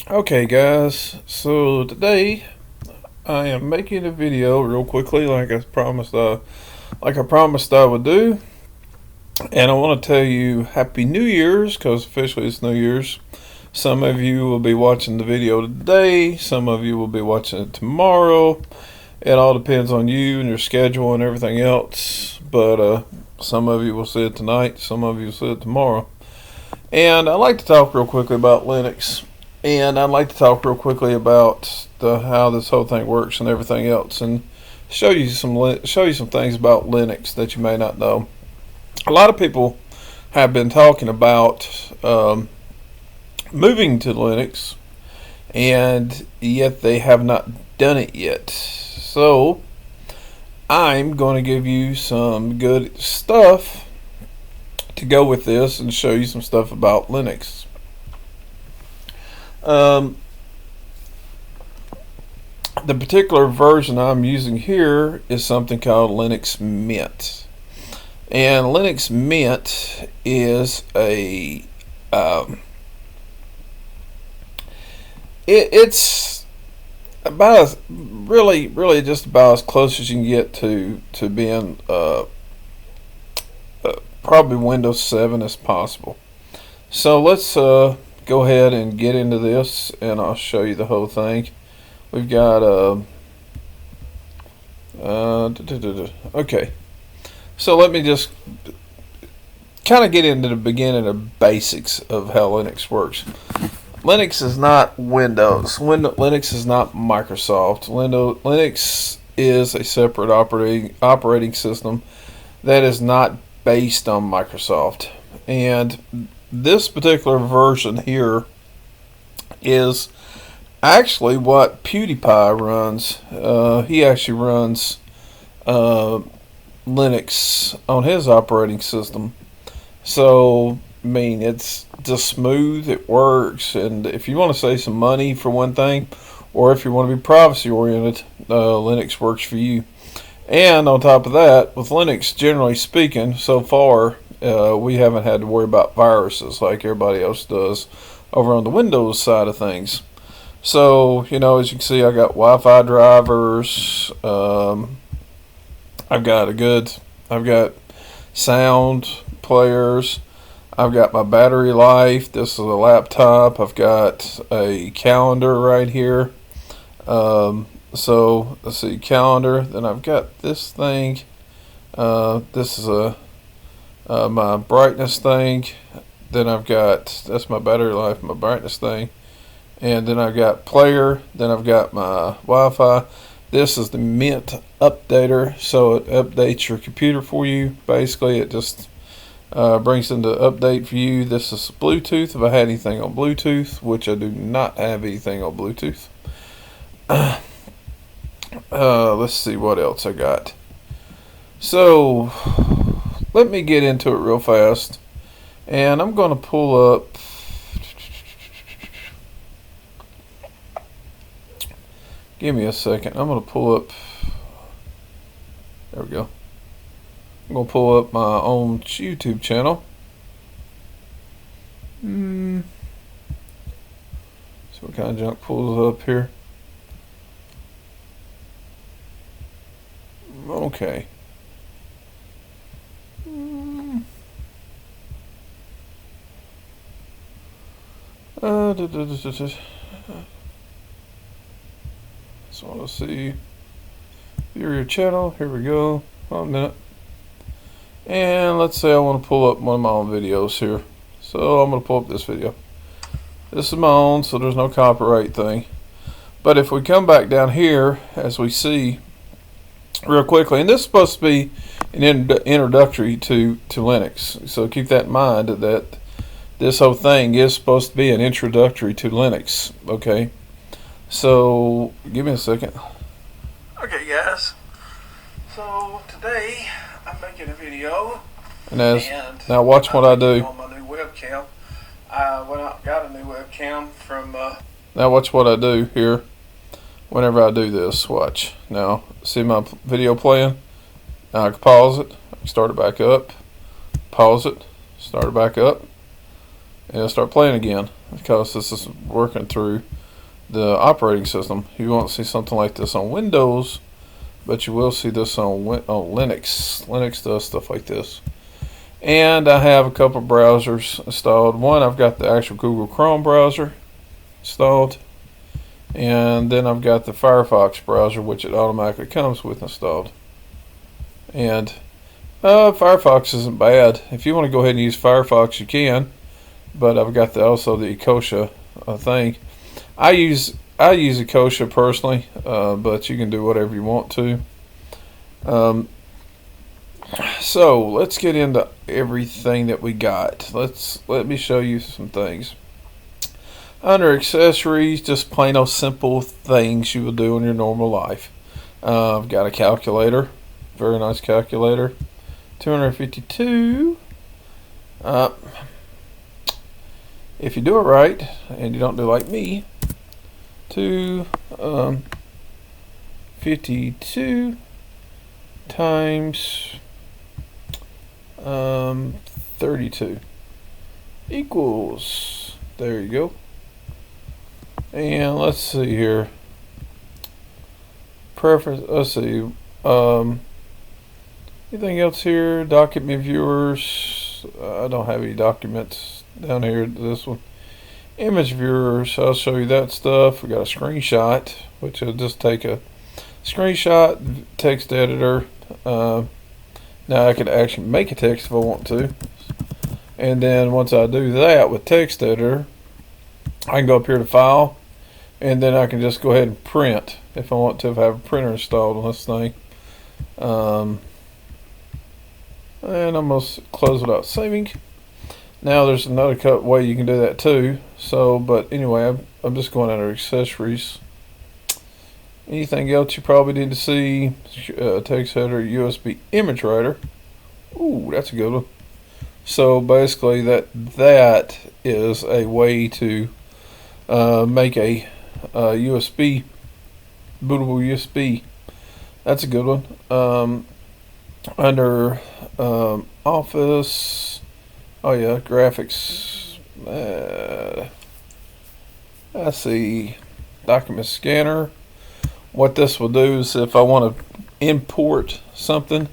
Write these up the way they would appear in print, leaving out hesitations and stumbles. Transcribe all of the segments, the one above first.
Okay guys, so today I am making a video real quickly like I promised I would do. And I want to tell you Happy New Year's because officially it's New Year's. Some of you will be watching the video today, some of you will be watching it tomorrow. It all depends on you and your schedule and everything else. But some of you will see it tonight, some of you will see it tomorrow. And I'd like to talk real quickly about Linux. And I'd like to talk real quickly about how this whole thing works and everything else, and show you some things about Linux that you may not know. A lot of people have been talking about moving to Linux, and yet they have not done it yet. So I'm going to give you some good stuff to go with this and show you some stuff about Linux. Um, the particular version I'm using here is something called Linux Mint. And Linux Mint is it's about really just about as close as you can get to being probably Windows 7 as possible. So let's go ahead and get into this, and I'll show you the whole thing. We've got okay. So let me just kind of get into the beginning of basics of how Linux works. Linux is not Windows. Linux is not Microsoft. Linux is a separate operating system that is not based on Microsoft. And this particular version here is actually what PewDiePie runs. He actually runs Linux on his operating system. So, I mean, it's just smooth, it works, and if you want to save some money for one thing, or if you want to be privacy oriented, Linux works for you. And on top of that, with Linux, generally speaking, so far, we haven't had to worry about viruses like everybody else does over on the Windows side of things. So, as you can see, I got Wi-Fi drivers. I've got sound players. I've got my battery life. This is a laptop. I've got a calendar right here. So let's see, calendar. Then I've got this thing. This is my brightness thing. Then that's my battery life, my brightness thing. And then I've got player. Then I've got my Wi-Fi. This is the Mint updater, so it updates your computer for you. Basically, it just brings in the update for you. This is Bluetooth. If I had anything on Bluetooth, which I do not have anything on Bluetooth. Let's see what else I got. So let me get into it real fast, and I'm going to pull up. Give me a second. I'm going to pull up. There we go. I'm going to pull up my own YouTube channel. So what kind of junk pulls up here? Okay. So let's see. View your channel. Here we go. 1 minute. And let's say I want to pull up one of my own videos here. So I'm going to pull up this video. This is my own, so there's no copyright thing. But if we come back down here, as we see real quickly, and this is supposed to be an introductory to Linux. So keep that in mind, that this whole thing is supposed to be an introductory to Linux. Okay. So give me a second. Okay, guys. So today I'm making a video, and now watch what I do. On my new webcam, I went out and got a new webcam from. Now watch what I do here. Whenever I do this, watch. Now see my video playing. Now I can pause it, start it back up, pause it, start it back up, and it'll start playing again because this is working through the operating system. You won't see something like this on Windows, but you will see this on Linux. Linux does stuff like this. And I have a couple browsers installed. One, I've got the actual Google Chrome browser installed, and then I've got the Firefox browser, which it automatically comes with installed. And Firefox isn't bad. If you want to go ahead and use Firefox, you can. But I've got also the Ecosia thing. I use Ecosia personally, but you can do whatever you want to. So let's get into everything that we got. Let me show you some things. Under accessories, just plain old simple things you will do in your normal life. I've got a calculator, very nice calculator, 252. If you do it right and you don't do like me, 252 times 32 equals, there you go. And let's see here, preference, let's see, anything else here? Document viewers, I don't have any documents down here. This one, image viewers, I'll show you that stuff. We got a screenshot, which will just take a screenshot, text editor. Now I could actually make a text if I want to, and then once I do that with text editor, I can go up here to file, and then I can just go ahead and print if I want to, if I have a printer installed on this thing. And I'm going to close without saving. Now there's another way you can do that too. So, but anyway, I'm just going under accessories. Anything else you probably need to see? Text editor, USB image writer. Ooh, that's a good one. So basically, that is a way to make a USB, bootable USB. That's a good one. Under Office, oh yeah, graphics. I see, document scanner. What this will do is if I want to import something,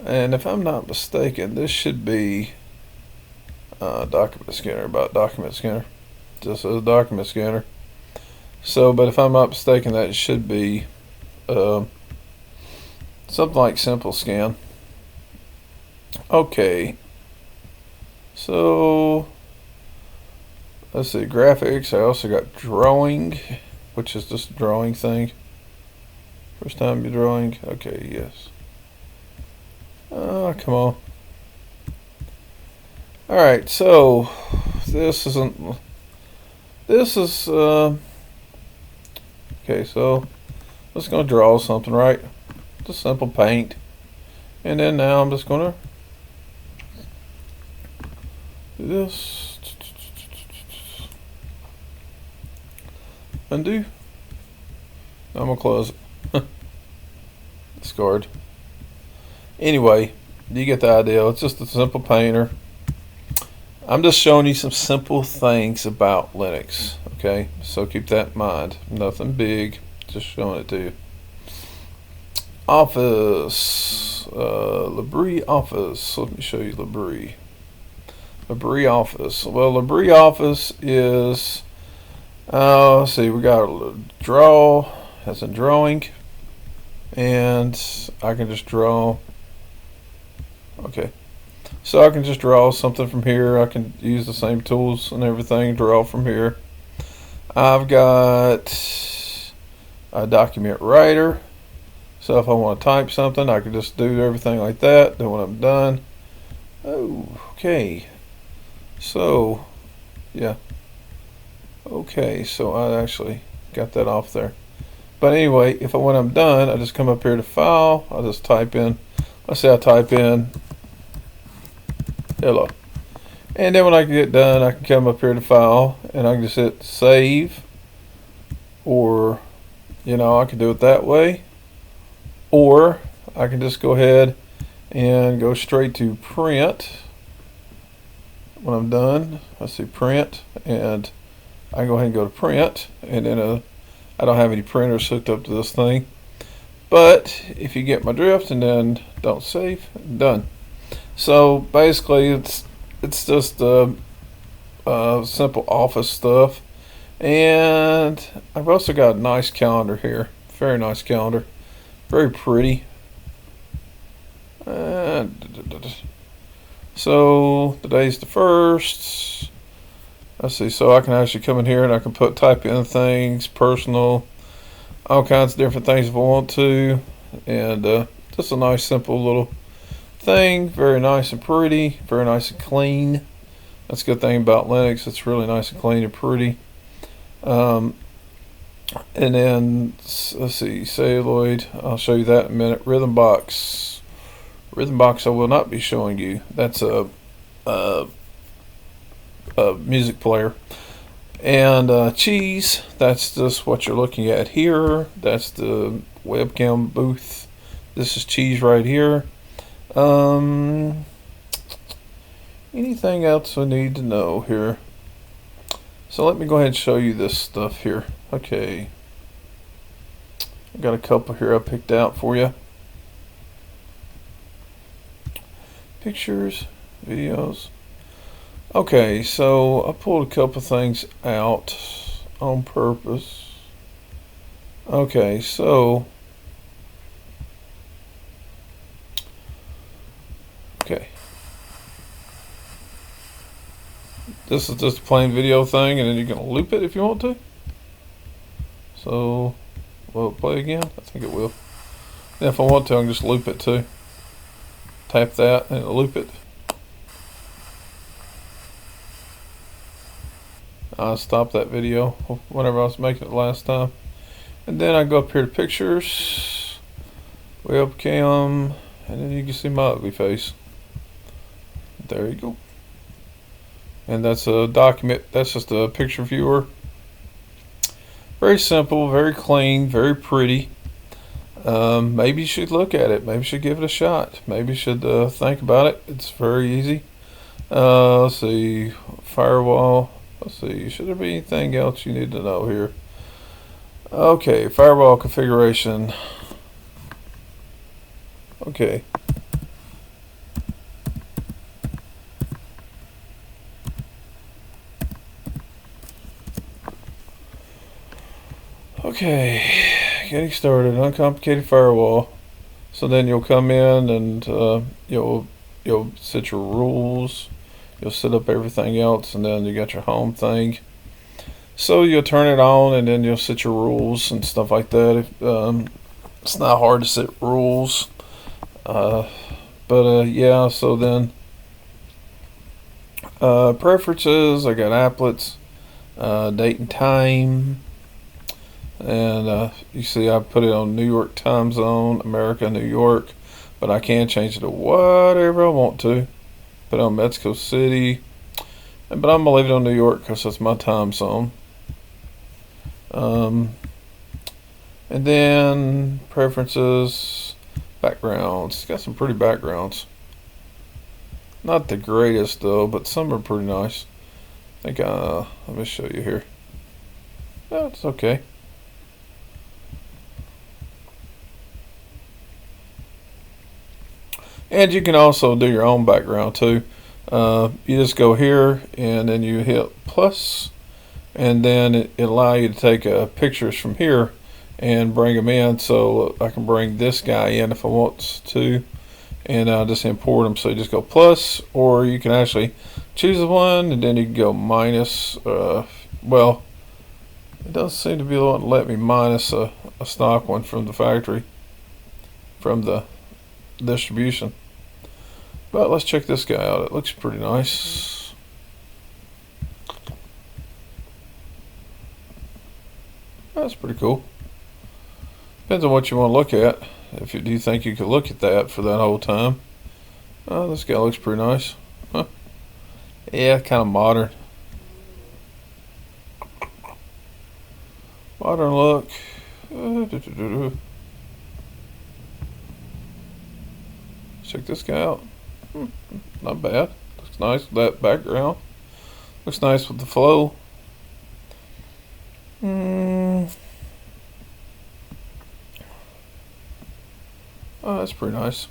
and if I'm not mistaken, this should be document scanner, about document scanner. Just as a document scanner. So, but if I'm not mistaken, that should be something like Simple Scan. Okay. So, let's see, graphics. I also got drawing, which is just a drawing thing. First time you're drawing. Okay, yes. Come on. Alright, so this is okay, so I'm just going to draw something, right? Just simple paint. And then now I'm just going to do this. Undo. I'm going to close it. Discard. Anyway, you get the idea. It's just a simple painter. I'm just showing you some simple things about Linux. Okay, so keep that in mind. Nothing big, just showing it to you. Office, LibreOffice. Let me show you LibreOffice. Well, LibreOffice is, let's see, we got a draw, as in drawing, and I can just draw. Okay, so I can just draw something from here. I can use the same tools and everything, draw from here. I've got a document writer, so if I want to type something, I can just do everything like that. Then when I'm done, oh, okay, so yeah, okay, so I actually got that off there. But anyway, when I'm done, I just come up here to file. I'll just type in, let's say I type in hello, and then when I get done, I can come up here to file, and I can just hit save, or I can do it that way, or I can just go ahead and go straight to print when I'm done. Let's see, print, and I can go ahead and go to print, and then I don't have any printers hooked up to this thing. But if you get my drift, and then don't save, done. So basically, it's just simple office stuff. And I've also got a nice calendar here, very nice calendar, very pretty. So today's the 1st. Let's see. So I can actually come in here and I can type in things, personal, all kinds of different things if I want to, and just a nice simple little thing. Very nice and pretty, very nice and clean. That's a good thing about Linux. It's really nice and clean and pretty. And then let's see, celluloid. I'll show you that in a minute. Rhythmbox. Rhythmbox I will not be showing you. That's a music player. And Cheese, that's just what you're looking at here. That's the webcam booth. This is Cheese right here. Anything else I need to know here? So let me go ahead and show you this stuff here. Okay. I got a couple here I picked out for you. Pictures, videos. Okay, so I pulled a couple things out on purpose. Okay, so okay. This is just a plain video thing, and then you can loop it if you want to. So, will it play again? I think it will. And if I want to, I can just loop it too. Tap that and it'll loop it. I stopped that video whenever I was making it last time. And then I go up here to pictures, webcam, and then you can see my ugly face. There you go. And that's a document, that's just a picture viewer. Very simple, very clean, very pretty. Maybe you should look at it. Maybe you should give it a shot. Maybe you should think about it. It's very easy. Let's see, firewall. Let's see, should there be anything else you need to know here? Okay, firewall configuration. Okay. Okay, getting started. Uncomplicated firewall. So then you'll come in and you'll set your rules. You'll set up everything else, and then you got your home thing. So you'll turn it on, and then you'll set your rules and stuff like that. It's not hard to set rules, but yeah. So then preferences. I got applets, date and time. And you see I put it on New York time zone, America, New York, but I can change it to whatever I want to. Put it on Mexico City, but I'm gonna leave it on New York because that's my time zone. And then preferences, backgrounds. It's got some pretty backgrounds. Not the greatest though, but some are pretty nice. I think let me show you here. Yeah, it's okay. And you can also do your own background too. You just go here and then you hit plus, and then it allow you to take pictures from here and bring them in. So I can bring this guy in if I want to, and just import them. So you just go plus, or you can actually choose one and then you can go minus. Well, it doesn't seem to be the one to let me minus a stock one from the factory, from the distribution. But let's check this guy out. It looks pretty nice. That's pretty cool. Depends on what you want to look at. If you do you think you could look at that for that whole time. This guy looks pretty nice. Huh. Yeah, kind of modern. Modern look. Check this guy out. Not bad. Looks nice with that background. Looks nice with the flow. Oh, that's pretty nice.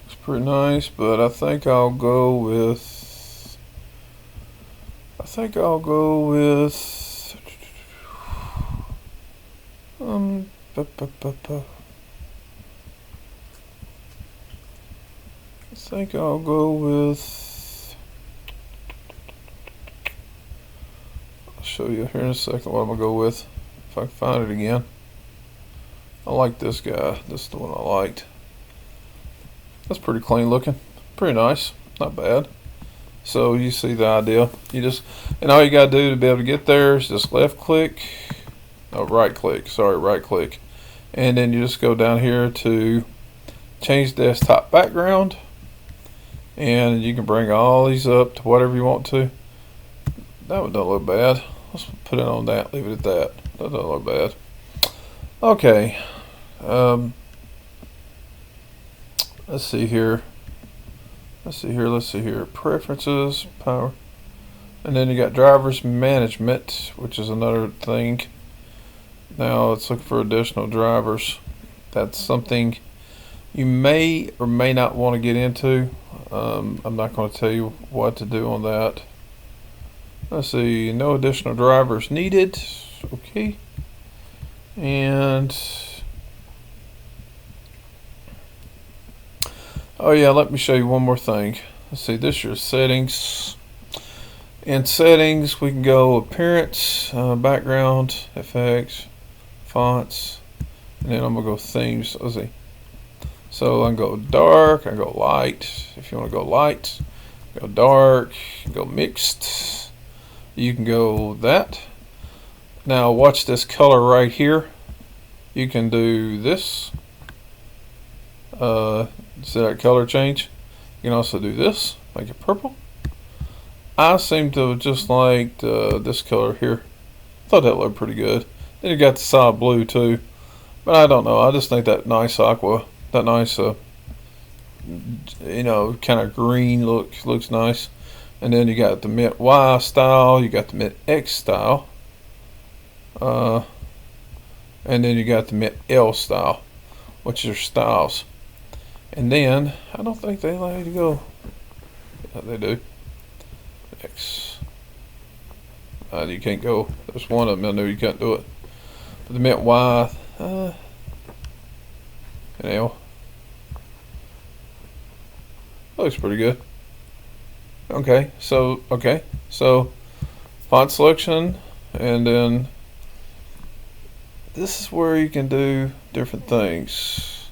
It's pretty nice, but I think I'll go with. I think I'll go with. I'll show you here in a second what I'm gonna go with if I can find it again. I like this guy. This is the one I liked. That's pretty clean looking. Pretty nice. Not bad. So you see the idea. And all you gotta do to be able to get there is just left click. Oh, right click. Sorry, right click. And then you just go down here to change desktop background. And you can bring all these up to whatever you want to. That one don't look bad. Let's put it on that. Leave it at that. That doesn't look bad. Okay. Let's see here. Preferences, power. And then you got drivers management, which is another thing. Now let's look for additional drivers. That's something you may or may not want to get into. I'm not going to tell you what to do on that. Let's see, no additional drivers needed. Okay. And oh yeah, let me show you one more thing. Let's see, this is your settings. In settings, we can go appearance, background, effects, fonts, and then I'm gonna go themes. Let's see. So I can go dark, I go light. If you want to go light, go dark, go mixed. You can go that. Now watch this color right here. You can do this. See that color change? You can also do this, make it purple. I seem to have just liked this color here. Thought that looked pretty good. Then you got the solid blue too, but I don't know. I just think that nice aqua, that nice, kind of green looks nice. And then you got the mint Y style, you got the mint X style, and then you got the mint L style, which are styles. And then I don't think they allow you to go. Yeah, they do. X. You can't go. There's one of them I know you can't do it. But the mint Y and L looks pretty good. Okay, so font selection, and then this is where you can do different things.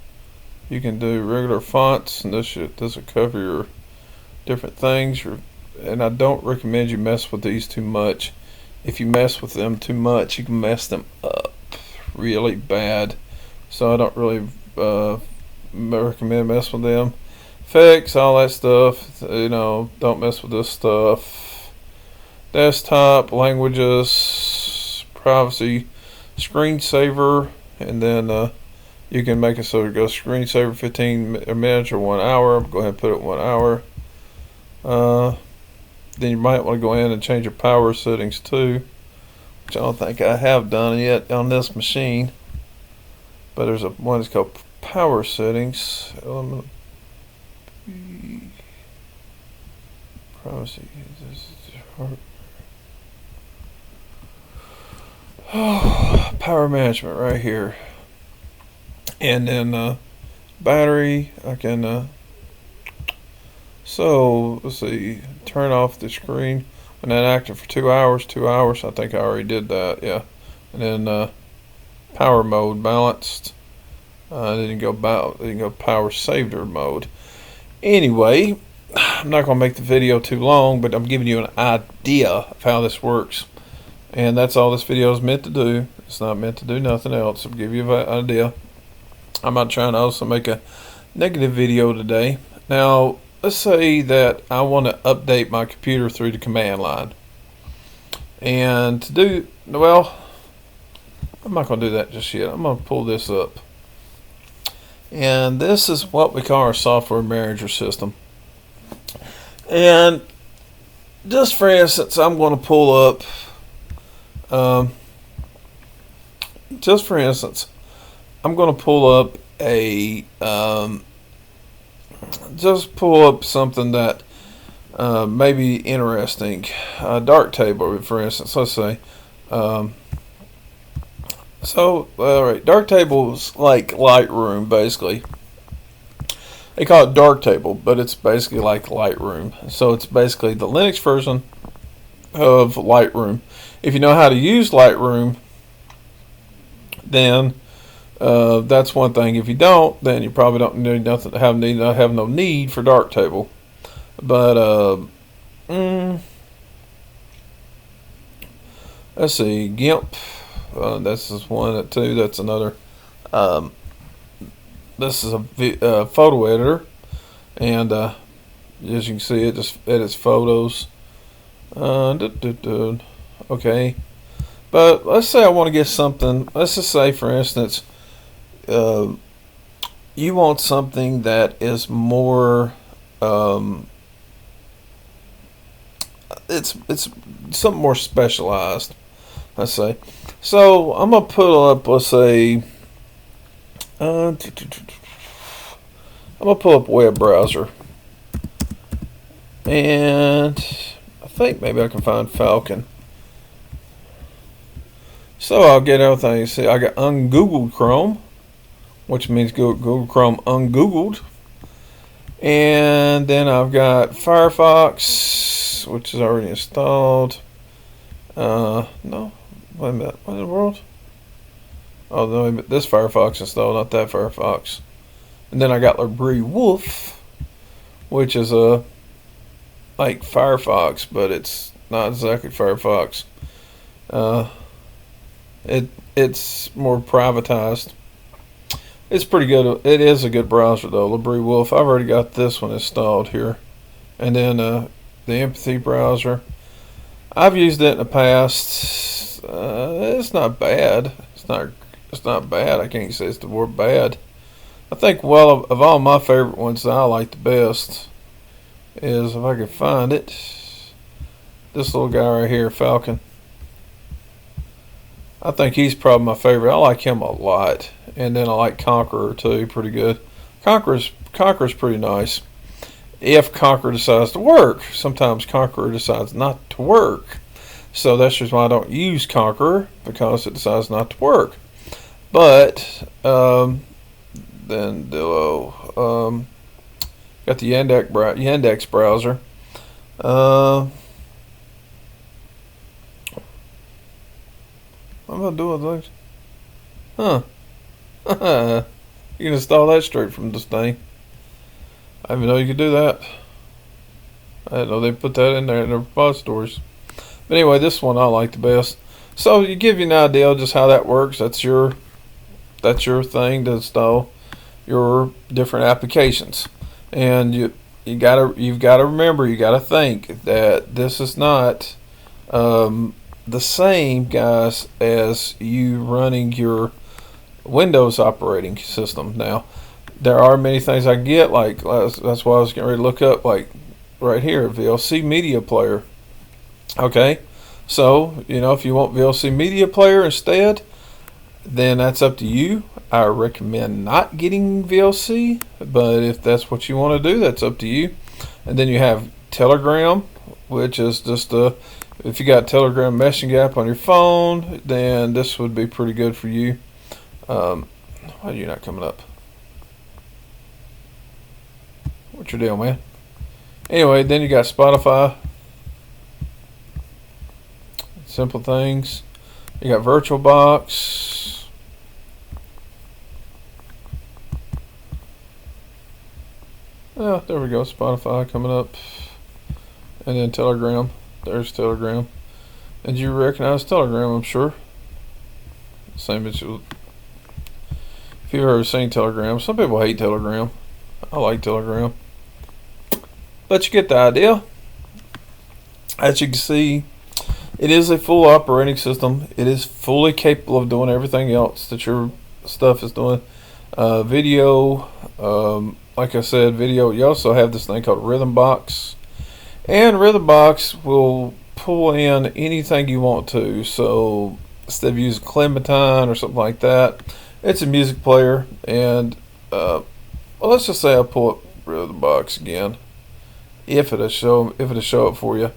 You can do regular fonts, and this will cover your different things. And I don't recommend you mess with these too much. If you mess with them too much, you can mess them up really bad. So I don't really recommend messing with them. Effects, all that stuff, don't mess with this stuff. Desktop, languages, privacy, screensaver, and then you can make it so it goes screensaver 15 minutes or 1 hour. Go ahead and put it 1 hour. Then you might want to go in and change your power settings too, which I don't think I have done yet on this machine. But there's one that's called power settings. Privacy. Power management right here. And then battery, I can so let's see, turn off the screen when that active for 2 hours. 2 hours, I think I already did that, yeah. And then power mode balanced. Then you go power saver mode. Anyway, I'm not gonna make the video too long, but I'm giving you an idea of how this works. And that's all this video is meant to do. It's not meant to do nothing else. I'll give you an idea. I'm not trying to also make a negative video today. Now, let's say that I want to update my computer through the command line. And to do, well, I'm not going to do that just yet. I'm going to pull this up. And this is what we call our software manager system. And just for instance, I'm going to pull up, just for instance, I'm going to pull up a, just pull up something that may be interesting. Darktable, for instance, let's say. So, alright, Darktable is like Lightroom, basically. They call it Darktable, but it's basically like Lightroom. So it's basically the Linux version of Lightroom. If you know how to use Lightroom, then that's one thing. If you don't, then you probably don't need nothing. Have no need for Darktable. But let's see, GIMP. This is one. Two. That's another. This is a photo editor, and as you can see, it just edits photos. Okay, but let's say I want to get something. Let's just say, for instance, you want something that is more. It's something more specialized. Let's say. So I'm gonna put up. Let's say. I'm gonna pull up a web browser, and I think maybe I can find Falcon. So I'll get everything. You see, I got ungoogled Chrome, which means Google Chrome ungoogled, and then I've got Firefox, which is already installed. No, wait a minute. What in the world? Oh, no, this Firefox installed, not that Firefox. And then I got LibreWolf, which is like Firefox, but it's not exactly Firefox. It's more privatized. It's pretty good. It is a good browser though. LibreWolf. I've already got this one installed here, and then the Empathy browser. I've used it in the past. It's not bad. It's not bad. I can't say it's the word bad. I think, well, of all my favorite ones that I like the best is, if I can find it, this little guy right here, Falcon. I think he's probably my favorite. I like him a lot. And then I like Conqueror too, pretty good. Conqueror's pretty nice. If Conqueror decides to work. Sometimes Conqueror decides not to work. So that's just why I don't use Conqueror, because it decides not to work. But then Dillo, got the Yandex browser. What am I doing things? Huh? You can install that straight from this thing. I didn't even know you could do that. I didn't know they put that in there in their repositories. But anyway, this one I like the best. So you give you an idea of just how that works. That's your thing to install your different applications. And you've got to remember, you got to think that this is not the same, guys, as you running your Windows operating system. Now, there are many things I can get, like that's why I was getting ready to look up, like right here, VLC Media Player. Okay, so if you want VLC Media Player instead, then that's up to you. I recommend not getting VLC, but if that's what you want to do, that's up to you. And then you have Telegram, which is just if you got Telegram messaging app on your phone, then this would be pretty good for you. Why are you not coming up? What's your deal, man? Anyway, then you got Spotify. Simple Things. You got VirtualBox. Oh, there we go. Spotify coming up. And then Telegram. There's Telegram. And you recognize Telegram, I'm sure. Same as you. If you've ever seen Telegram. Some people hate Telegram. I like Telegram. But you get the idea. As you can see, It is a full operating system. It is fully capable of doing everything else that your stuff is doing. Video, like I said, video. You also have this thing called Rhythmbox, and Rhythmbox will pull in anything you want to. So instead of using Clementine or something like that, it's a music player. And well, let's just say I pull up Rhythmbox again, if it'll show up for you.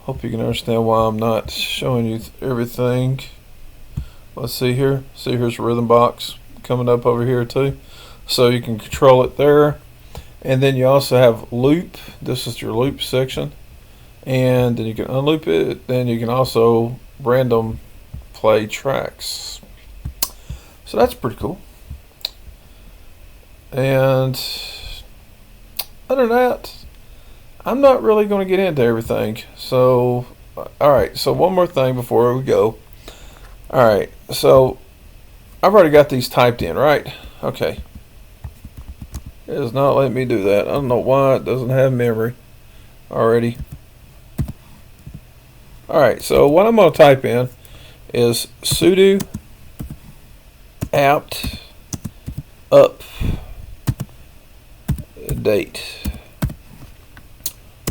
Hope you can understand why I'm not showing you everything. Let's see here. See, here's Rhythmbox coming up over here too. So you can control it there. And then you also have loop. This is your loop section. And then you can unloop it. Then you can also random play tracks. So that's pretty cool. And other than that, I'm not really going to get into everything. So, alright, so one more thing before we go. Alright, so I've already got these typed in, right? Okay. It does not let me do that. I don't know why it doesn't have memory already. Alright, so what I'm going to type in is sudo apt update.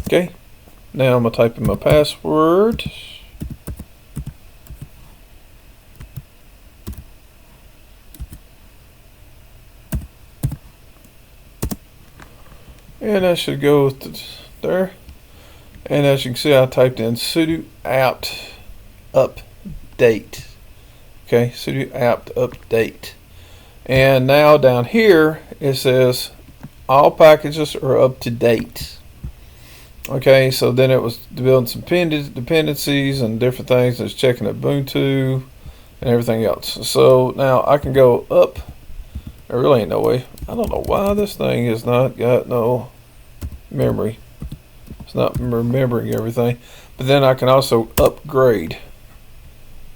Okay, now I'm going to type in my password. And that should go there. And as you can see, I typed in sudo apt update. Okay, sudo apt update. And now down here, it says all packages are up to date. Okay, so then it was building some dependencies and different things. It's checking Ubuntu and everything else. So now I can go up. There really ain't no way. I don't know why this thing has not got no memory. It's not remembering everything. But then I can also upgrade.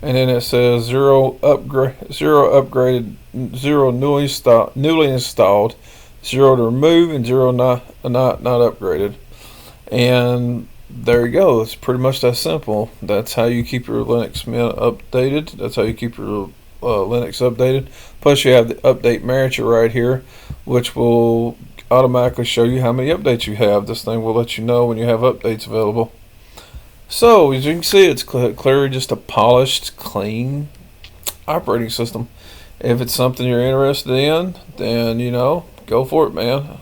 And then it says zero upgraded, zero newly installed, zero to remove, and zero not upgraded. And there you go. It's pretty much that simple. That's how you keep your Linux Mint updated. That's how you keep your Linux updated. Plus you have the update manager right here, which will automatically show you how many updates you have. This thing will let you know when you have updates available. So as you can see, it's clearly just a polished, clean operating system. If it's something you're interested in, then go for it, man.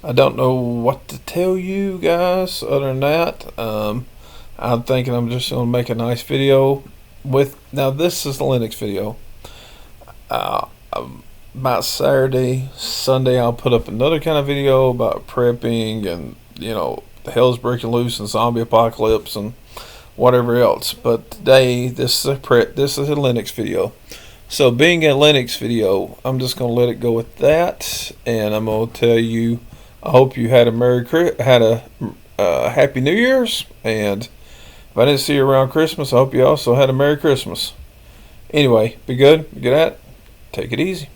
I don't know what to tell you guys other than that. I'm thinking I'm just going to make a nice video with. Now this is the Linux video. About Saturday, Sunday, I'll put up another kind of video about prepping and the hell's breaking loose and zombie apocalypse and whatever else. But today, this is a Linux video. So being a Linux video, I'm just going to let it go with that, and I'm going to tell you, I hope you had a Happy New Year's, and if I didn't see you around Christmas, I hope you also had a Merry Christmas. Anyway, be good, be good at it, take it easy.